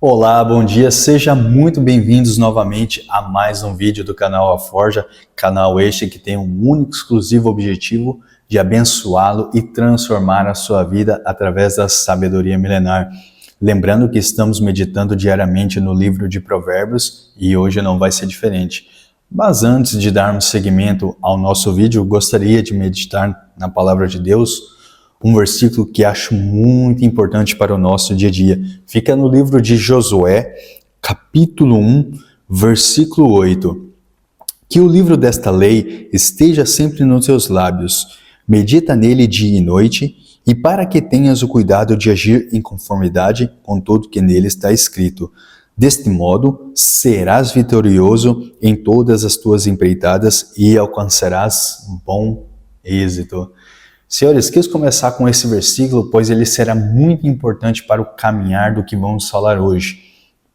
Olá, bom dia, sejam muito bem-vindos novamente a mais um vídeo do canal A Forja, canal este que tem um único exclusivo objetivo de abençoá-lo e transformar a sua vida através da sabedoria milenar. Lembrando que estamos meditando diariamente no livro de Provérbios e hoje não vai ser diferente. Mas antes de darmos seguimento ao nosso vídeo, gostaria de meditar na palavra de Deus, um versículo que acho muito importante para o nosso dia a dia. Fica no livro de Josué, capítulo 1, versículo 8. Que o livro desta lei esteja sempre nos teus lábios, medita nele dia e noite, e para que tenhas o cuidado de agir em conformidade com tudo que nele está escrito. Deste modo, serás vitorioso em todas as tuas empreitadas e alcançarás bom êxito. Senhores, quis começar com esse versículo, pois ele será muito importante para o caminhar do que vamos falar hoje.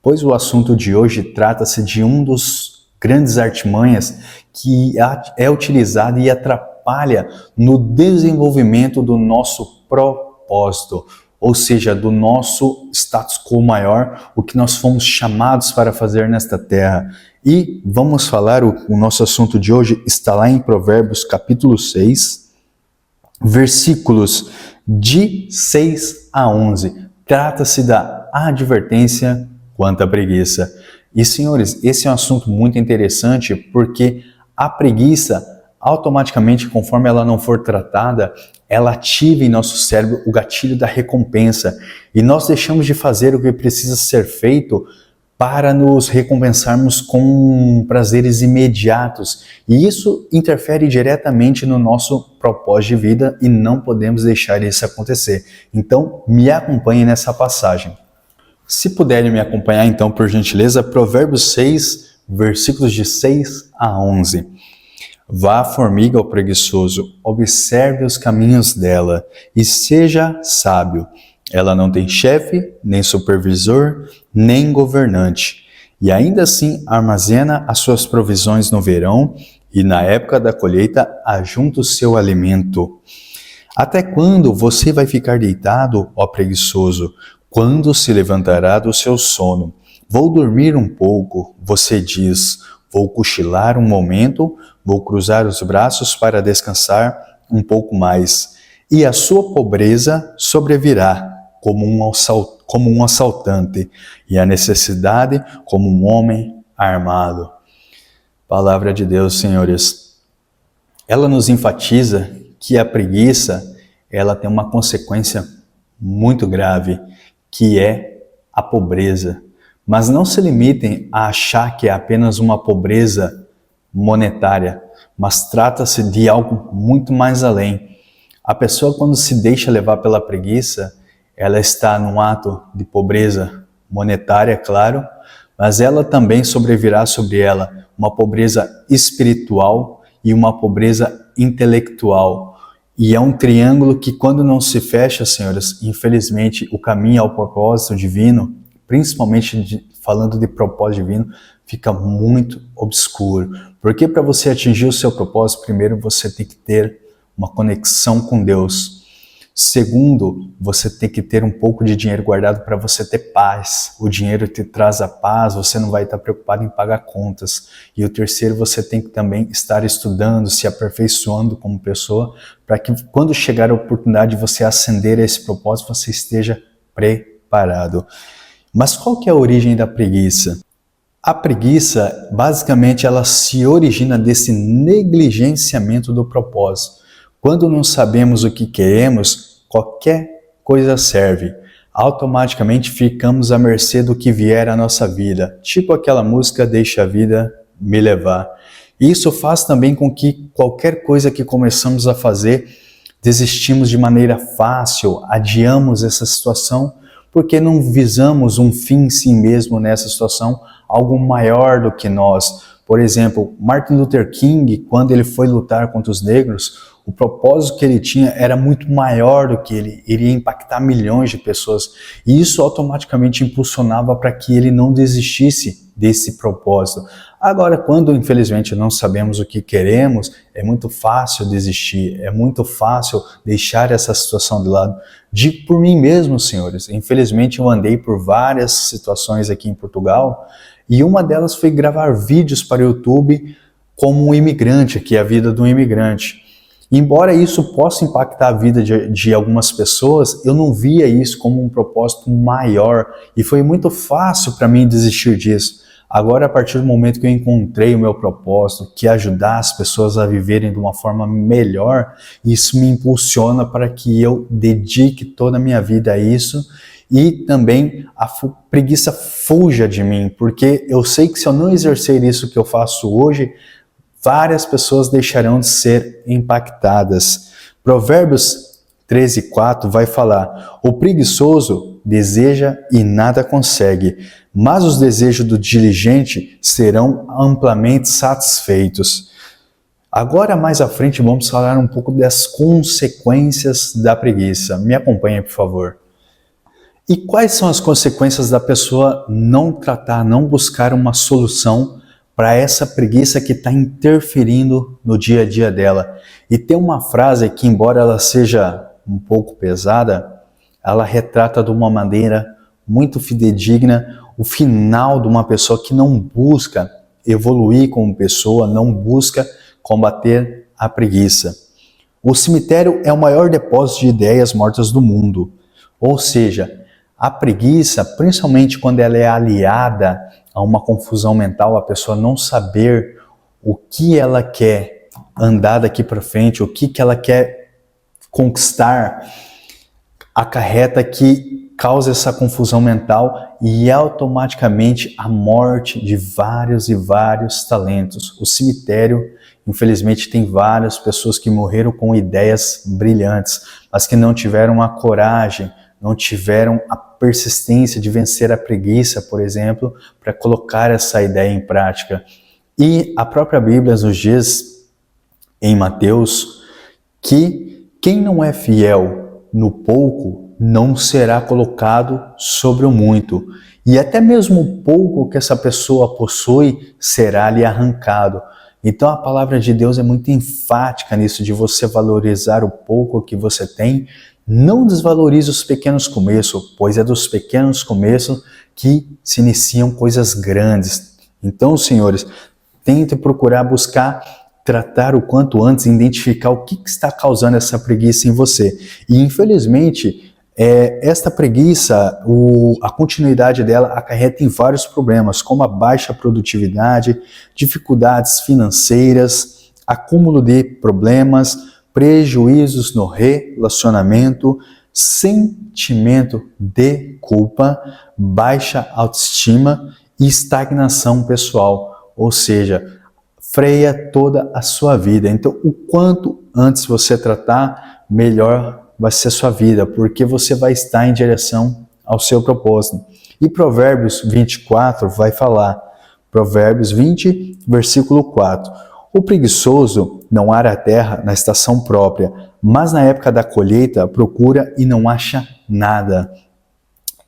Pois o assunto de hoje trata-se de um dos grandes artimanhas que é utilizado e atrapalha no desenvolvimento do nosso propósito, ou seja, do nosso status quo maior, o que nós fomos chamados para fazer nesta terra. E vamos falar, o nosso assunto de hoje está lá em Provérbios capítulo 6, versículos de 6 a 11, trata-se da advertência quanto à preguiça. E senhores, esse é um assunto muito interessante porque a preguiça, automaticamente, conforme ela não for tratada, ela ativa em nosso cérebro o gatilho da recompensa e nós deixamos de fazer o que precisa ser feito para nos recompensarmos com prazeres imediatos. E isso interfere diretamente no nosso propósito de vida e não podemos deixar isso acontecer. Então, me acompanhe nessa passagem. Se puderem me acompanhar, então, por gentileza, Provérbios 6, versículos de 6 a 11. Vá a formiga ao preguiçoso, observe os caminhos dela e seja sábio. Ela não tem chefe, nem supervisor, nem governante. E ainda assim armazena as suas provisões no verão e na época da colheita ajunta o seu alimento. Até quando você vai ficar deitado, ó preguiçoso? Quando se levantará do seu sono? Vou dormir um pouco, você diz. Vou cochilar um momento, vou cruzar os braços para descansar um pouco mais. E a sua pobreza sobrevirá como um assaltante, e a necessidade como um homem armado. Palavra de Deus, senhores. Ela nos enfatiza que a preguiça, ela tem uma consequência muito grave, que é a pobreza. Mas não se limitem a achar que é apenas uma pobreza monetária, mas trata-se de algo muito mais além. A pessoa, quando se deixa levar pela preguiça, ela está num ato de pobreza monetária, claro, mas ela também sobrevirá sobre ela uma pobreza espiritual e uma pobreza intelectual. E é um triângulo que, quando não se fecha, senhoras, infelizmente o caminho ao propósito divino, principalmente falando de propósito divino, fica muito obscuro. Porque para você atingir o seu propósito, primeiro você tem que ter uma conexão com Deus. Segundo, você tem que ter um pouco de dinheiro guardado para você ter paz. O dinheiro te traz a paz, você não vai estar preocupado em pagar contas. E o terceiro, você tem que também estar estudando, se aperfeiçoando como pessoa, para que quando chegar a oportunidade de você ascender a esse propósito, você esteja preparado. Mas qual que é a origem da preguiça? A preguiça, basicamente, ela se origina desse negligenciamento do propósito. Quando não sabemos o que queremos, qualquer coisa serve. Automaticamente ficamos à mercê do que vier à nossa vida. Tipo aquela música Deixa a Vida Me Levar. Isso faz também com que qualquer coisa que começamos a fazer, desistimos de maneira fácil, adiamos essa situação, porque não visamos um fim em si mesmo nessa situação, algo maior do que nós. Por exemplo, Martin Luther King, quando ele foi lutar contra os negros, o propósito que ele tinha era muito maior do que ele iria impactar milhões de pessoas. E isso automaticamente impulsionava para que ele não desistisse desse propósito. Agora, quando infelizmente não sabemos o que queremos, é muito fácil desistir, é muito fácil deixar essa situação de lado. Digo por mim mesmo, senhores, infelizmente eu andei por várias situações aqui em Portugal e uma delas foi gravar vídeos para o YouTube como um imigrante, aqui a vida do imigrante. Embora isso possa impactar a vida de algumas pessoas, eu não via isso como um propósito maior e foi muito fácil para mim desistir disso. Agora, a partir do momento que eu encontrei o meu propósito, que é ajudar as pessoas a viverem de uma forma melhor, isso me impulsiona para que eu dedique toda a minha vida a isso e também a preguiça fuja de mim, porque eu sei que se eu não exercer isso que eu faço hoje, várias pessoas deixarão de ser impactadas. Provérbios 13:4 vai falar: o preguiçoso deseja e nada consegue, mas os desejos do diligente serão amplamente satisfeitos. Agora, mais à frente, vamos falar um pouco das consequências da preguiça. Me acompanhe, por favor. E quais são as consequências da pessoa não tratar, não buscar uma solução para essa preguiça que está interferindo no dia a dia dela? E tem uma frase que, embora ela seja um pouco pesada, ela retrata de uma maneira muito fidedigna o final de uma pessoa que não busca evoluir como pessoa, não busca combater a preguiça. O cemitério é o maior depósito de ideias mortas do mundo. Ou seja, a preguiça, principalmente quando ela é aliada a uma confusão mental, a pessoa não saber o que ela quer andar daqui para frente, o que ela quer conquistar, acarreta que causa essa confusão mental e automaticamente a morte de vários e vários talentos. O cemitério, infelizmente, tem várias pessoas que morreram com ideias brilhantes, mas que não tiveram a coragem, não tiveram a persistência de vencer a preguiça, por exemplo, para colocar essa ideia em prática. E a própria Bíblia nos diz, em Mateus, que quem não é fiel no pouco não será colocado sobre o muito. E até mesmo o pouco que essa pessoa possui será lhe arrancado. Então a palavra de Deus é muito enfática nisso, de você valorizar o pouco que você tem. Não desvalorize os pequenos começos, pois é dos pequenos começos que se iniciam coisas grandes. Então, senhores, tente procurar buscar tratar o quanto antes, identificar o que está causando essa preguiça em você. E, infelizmente, esta preguiça, a continuidade dela acarreta em vários problemas, como a baixa produtividade, dificuldades financeiras, acúmulo de problemas, prejuízos no relacionamento, sentimento de culpa, baixa autoestima e estagnação pessoal, ou seja, freia toda a sua vida. Então, o quanto antes você tratar, melhor vai ser a sua vida, porque você vai estar em direção ao seu propósito. E Provérbios 24 vai falar, Provérbios 20, versículo 4. O preguiçoso não ara a terra na estação própria, mas na época da colheita procura e não acha nada.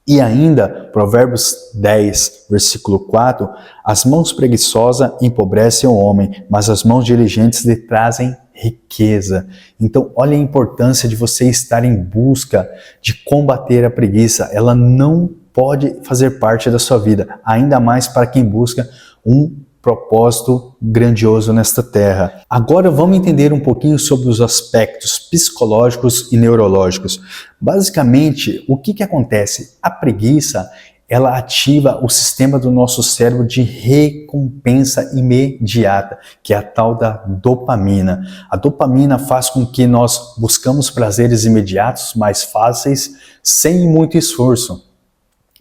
E ainda, Provérbios 10, versículo 4, as mãos preguiçosas empobrecem o homem, mas as mãos diligentes lhe trazem riqueza. Então, olha a importância de você estar em busca de combater a preguiça. Ela não pode fazer parte da sua vida, ainda mais para quem busca um propósito grandioso nesta terra. Agora vamos entender um pouquinho sobre os aspectos psicológicos e neurológicos. Basicamente, o que acontece? A preguiça, ela ativa o sistema do nosso cérebro de recompensa imediata, que é a tal da dopamina. A dopamina faz com que nós buscamos prazeres imediatos, mais fáceis, sem muito esforço.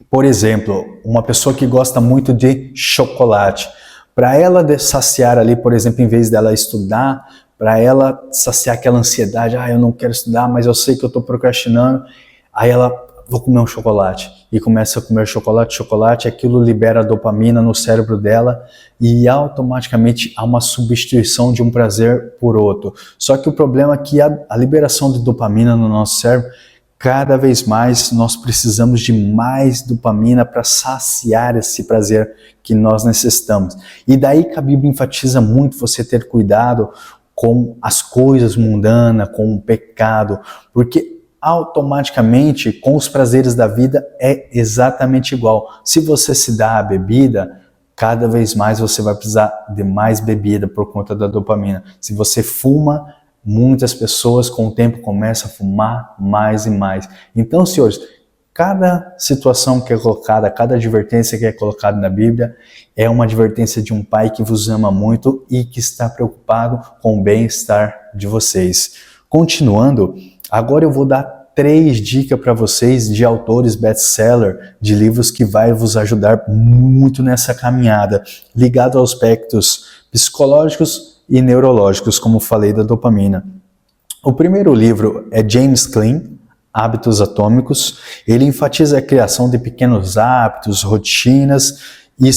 Por exemplo, uma pessoa que gosta muito de chocolate, para ela saciar ali, por exemplo, em vez dela estudar, para ela saciar aquela ansiedade, eu não quero estudar, mas eu sei que eu estou procrastinando, aí ela, vou comer um chocolate, e começa a comer chocolate, aquilo libera dopamina no cérebro dela, e automaticamente há uma substituição de um prazer por outro. Só que o problema é que a liberação de dopamina no nosso cérebro Cada vez mais nós precisamos de mais dopamina para saciar esse prazer que nós necessitamos. E daí que a Bíblia enfatiza muito você ter cuidado com as coisas mundanas, com o pecado, porque automaticamente com os prazeres da vida é exatamente igual. Se você se dá a bebida, cada vez mais você vai precisar de mais bebida por conta da dopamina. Se você fuma, muitas pessoas com o tempo começam a fumar mais e mais. Então, senhores, cada situação que é colocada, cada advertência que é colocada na Bíblia é uma advertência de um pai que vos ama muito e que está preocupado com o bem-estar de vocês. Continuando, agora eu vou dar 3 dicas para vocês de autores best-seller, de livros que vai vos ajudar muito nessa caminhada, ligado aos aspectos psicológicos e neurológicos, como falei da dopamina. O primeiro livro é James Clear, Hábitos Atômicos. Ele enfatiza a criação de pequenos hábitos, rotinas, e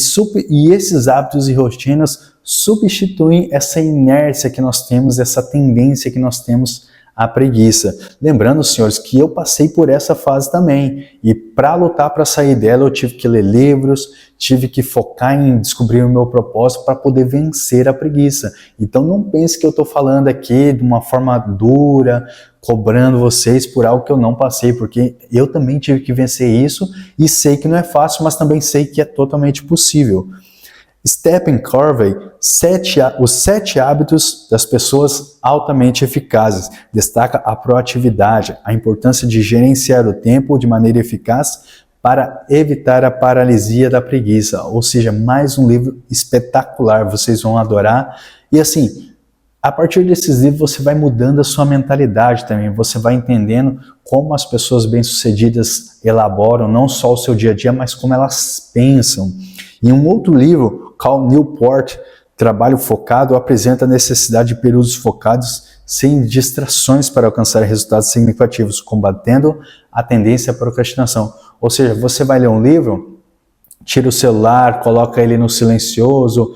esses hábitos e rotinas substituem essa inércia que nós temos, essa tendência que nós temos à preguiça. Lembrando, senhores, que eu passei por essa fase também, e para lutar para sair dela eu tive que ler livros, tive que focar em descobrir o meu propósito para poder vencer a preguiça. Então não pense que eu estou falando aqui de uma forma dura, cobrando vocês por algo que eu não passei, porque eu também tive que vencer isso e sei que não é fácil, mas também sei que é totalmente possível. Stephen Covey, os 7 hábitos das pessoas altamente eficazes. Destaca a proatividade, a importância de gerenciar o tempo de maneira eficaz para evitar a paralisia da preguiça. Ou seja, mais um livro espetacular, vocês vão adorar. E assim, a partir desses livros você vai mudando a sua mentalidade também, você vai entendendo como as pessoas bem-sucedidas elaboram não só o seu dia a dia, mas como elas pensam. Em um outro livro, Cal Newport, Trabalho Focado, apresenta a necessidade de períodos focados sem distrações para alcançar resultados significativos, combatendo a tendência à procrastinação. Ou seja, você vai ler um livro, tira o celular, coloca ele no silencioso,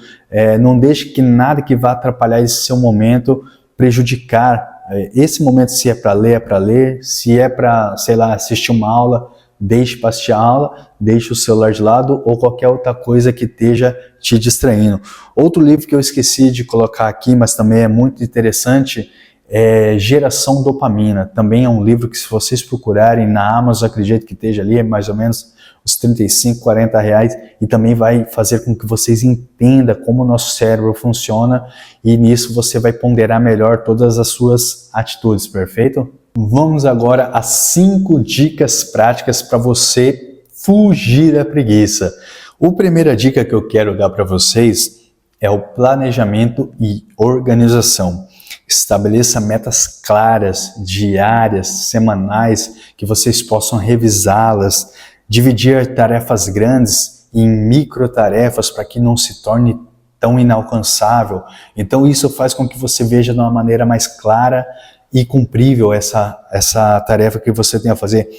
não deixe que nada que vá atrapalhar esse seu momento prejudicar. Esse momento, se é para ler, se é para, sei lá, assistir uma aula, deixe para assistir a aula, deixe o celular de lado ou qualquer outra coisa que esteja te distraindo. Outro livro que eu esqueci de colocar aqui, mas também é muito interessante, é Geração Dopamina. Também é um livro que, se vocês procurarem na Amazon, acredito que esteja ali, é mais ou menos uns 35, 40 reais, e também vai fazer com que vocês entendam como o nosso cérebro funciona, e nisso você vai ponderar melhor todas as suas atitudes, perfeito? Vamos agora às 5 dicas práticas para você fugir da preguiça. A primeira dica que eu quero dar para vocês é o planejamento e organização. Estabeleça metas claras, diárias, semanais, que vocês possam revisá-las, dividir tarefas grandes em microtarefas para que não se torne tão inalcançável. Então isso faz com que você veja de uma maneira mais clara e cumprível essa tarefa que você tem a fazer.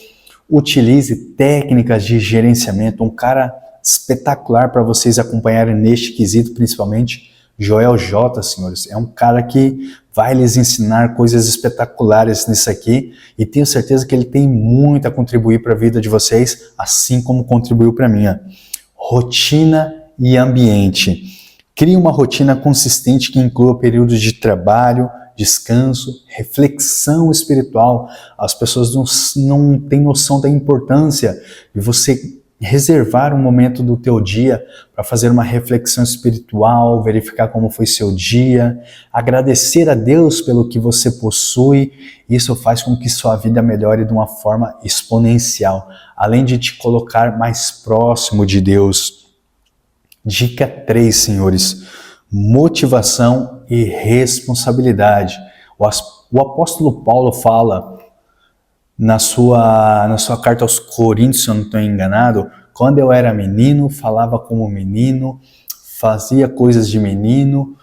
Utilize técnicas de gerenciamento. Um cara espetacular para vocês acompanharem neste quesito, principalmente Joel J, senhores. É um cara que vai lhes ensinar coisas espetaculares nisso aqui, e tenho certeza que ele tem muito a contribuir para a vida de vocês, assim como contribuiu para a minha. Rotina e ambiente. Crie uma rotina consistente que inclua períodos de trabalho, descanso, reflexão espiritual. As pessoas não têm noção da importância de você reservar um momento do teu dia para fazer uma reflexão espiritual, verificar como foi seu dia, agradecer a Deus pelo que você possui. Isso faz com que sua vida melhore de uma forma exponencial, além de te colocar mais próximo de Deus. Dica 3, senhores. Motivação e responsabilidade. O apóstolo Paulo fala na sua carta aos Coríntios, se eu não estou enganado, quando eu era menino, falava como menino, fazia coisas de menino,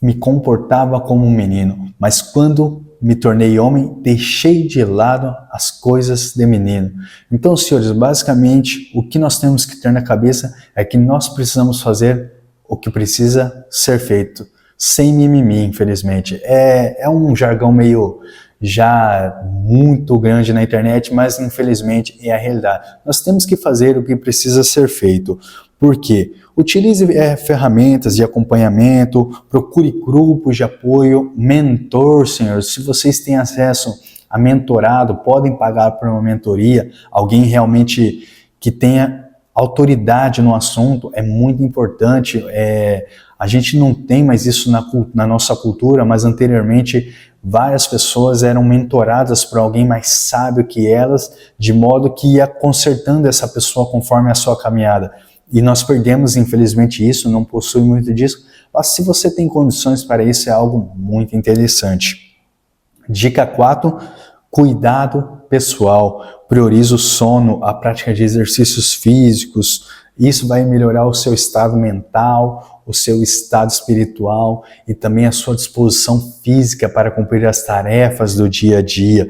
me comportava como um menino, mas quando me tornei homem, deixei de lado as coisas de menino. Então, senhores, basicamente, o que nós temos que ter na cabeça é que nós precisamos fazer o que precisa ser feito, sem mimimi, infelizmente. É um jargão meio já muito grande na internet, mas infelizmente é a realidade. Nós temos que fazer o que precisa ser feito. Por quê? Utilize ferramentas de acompanhamento, procure grupos de apoio, mentor, senhores. Se vocês têm acesso a mentorado, podem pagar por uma mentoria, alguém realmente que tenha autoridade no assunto, é muito importante. A gente não tem mais isso na nossa cultura, mas anteriormente várias pessoas eram mentoradas por alguém mais sábio que elas, de modo que ia consertando essa pessoa conforme a sua caminhada. E nós perdemos, infelizmente, isso, não possui muito disso, mas se você tem condições para isso, é algo muito interessante. Dica 4, cuidado pessoal. Priorize o sono, a prática de exercícios físicos. Isso vai melhorar o seu estado mental, o seu estado espiritual e também a sua disposição física para cumprir as tarefas do dia a dia.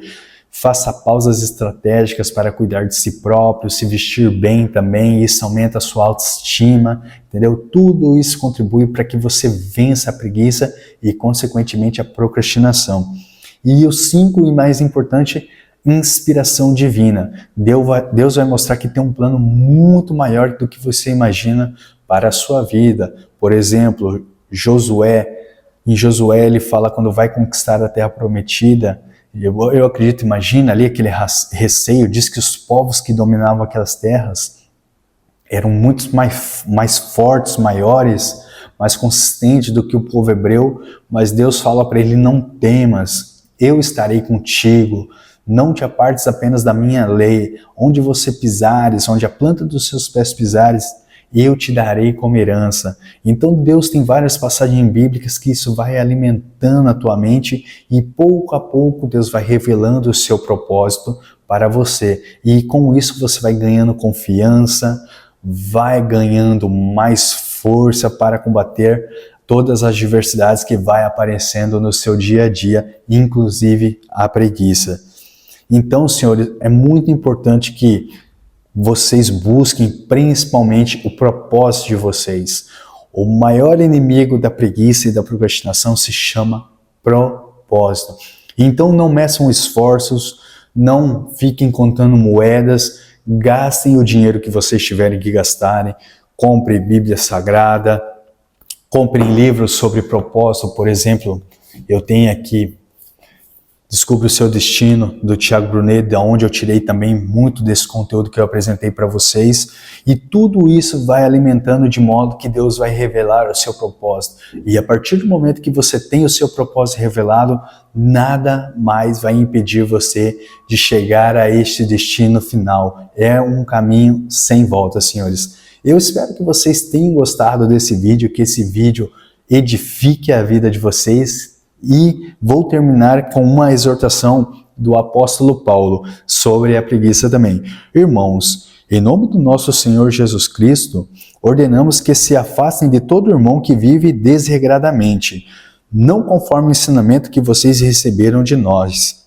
Faça pausas estratégicas para cuidar de si próprio, se vestir bem também, isso aumenta a sua autoestima, entendeu? Tudo isso contribui para que você vença a preguiça e, consequentemente, a procrastinação. E o 5 e mais importante, inspiração divina. Deus vai mostrar que tem um plano muito maior do que você imagina para a sua vida. Por exemplo, em Josué ele fala quando vai conquistar a terra prometida, eu acredito, imagina ali aquele receio, diz que os povos que dominavam aquelas terras eram muito mais fortes, maiores, mais consistentes do que o povo hebreu, mas Deus fala para ele, não temas, eu estarei contigo, não te apartes apenas da minha lei, onde você pisares, onde a planta dos seus pés pisares, eu te darei como herança. Então Deus tem várias passagens bíblicas que isso vai alimentando a tua mente e pouco a pouco Deus vai revelando o seu propósito para você. E com isso você vai ganhando confiança, vai ganhando mais força para combater todas as adversidades que vai aparecendo no seu dia a dia, inclusive a preguiça. Então, senhores, é muito importante que vocês busquem principalmente o propósito de vocês. O maior inimigo da preguiça e da procrastinação se chama propósito. Então não meçam esforços, não fiquem contando moedas, gastem o dinheiro que vocês tiverem que gastarem, compre Bíblia Sagrada, comprem livros sobre propósito, por exemplo, eu tenho aqui Descubra o Seu Destino, do Tiago Brunet, da onde eu tirei também muito desse conteúdo que eu apresentei para vocês. E tudo isso vai alimentando de modo que Deus vai revelar o seu propósito. E a partir do momento que você tem o seu propósito revelado, nada mais vai impedir você de chegar a este destino final. É um caminho sem volta, senhores. Eu espero que vocês tenham gostado desse vídeo, que esse vídeo edifique a vida de vocês. E vou terminar com uma exortação do apóstolo Paulo sobre a preguiça também. Irmãos, em nome do nosso Senhor Jesus Cristo, ordenamos que se afastem de todo irmão que vive desregradamente, não conforme o ensinamento que vocês receberam de nós.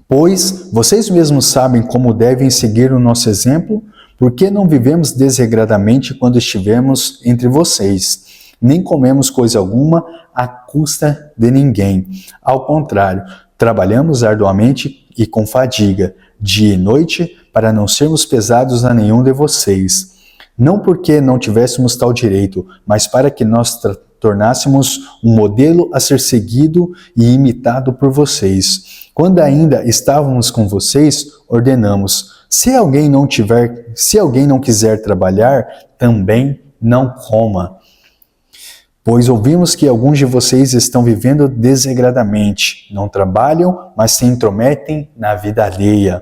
Pois vocês mesmos sabem como devem seguir o nosso exemplo, porque não vivemos desregradamente quando estivemos entre vocês. Nem comemos coisa alguma à custa de ninguém. Ao contrário, trabalhamos arduamente e com fadiga, dia e noite, para não sermos pesados a nenhum de vocês. Não porque não tivéssemos tal direito, mas para que nós tornássemos um modelo a ser seguido e imitado por vocês. Quando ainda estávamos com vocês, ordenamos: se alguém não quiser trabalhar, também não coma. Pois ouvimos que alguns de vocês estão vivendo desregradamente, não trabalham, mas se intrometem na vida alheia.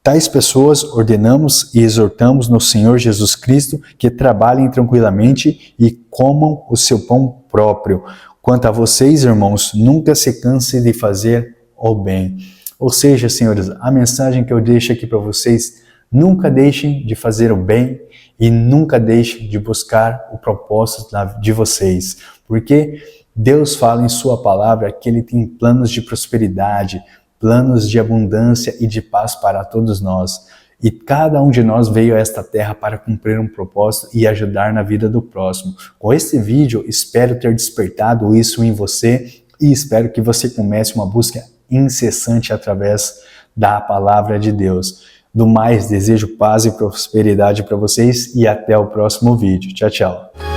Tais pessoas ordenamos e exortamos no Senhor Jesus Cristo que trabalhem tranquilamente e comam o seu pão próprio. Quanto a vocês, irmãos, nunca se cansem de fazer o bem. Ou seja, senhores, a mensagem que eu deixo aqui para vocês, nunca deixem de fazer o bem e nunca deixem de buscar o propósito de vocês, porque Deus fala em sua palavra que Ele tem planos de prosperidade, planos de abundância e de paz para todos nós. E cada um de nós veio a esta terra para cumprir um propósito e ajudar na vida do próximo. Com esse vídeo, espero ter despertado isso em você e espero que você comece uma busca incessante através da palavra de Deus. Do mais, desejo paz e prosperidade para vocês e até o próximo vídeo. Tchau, tchau.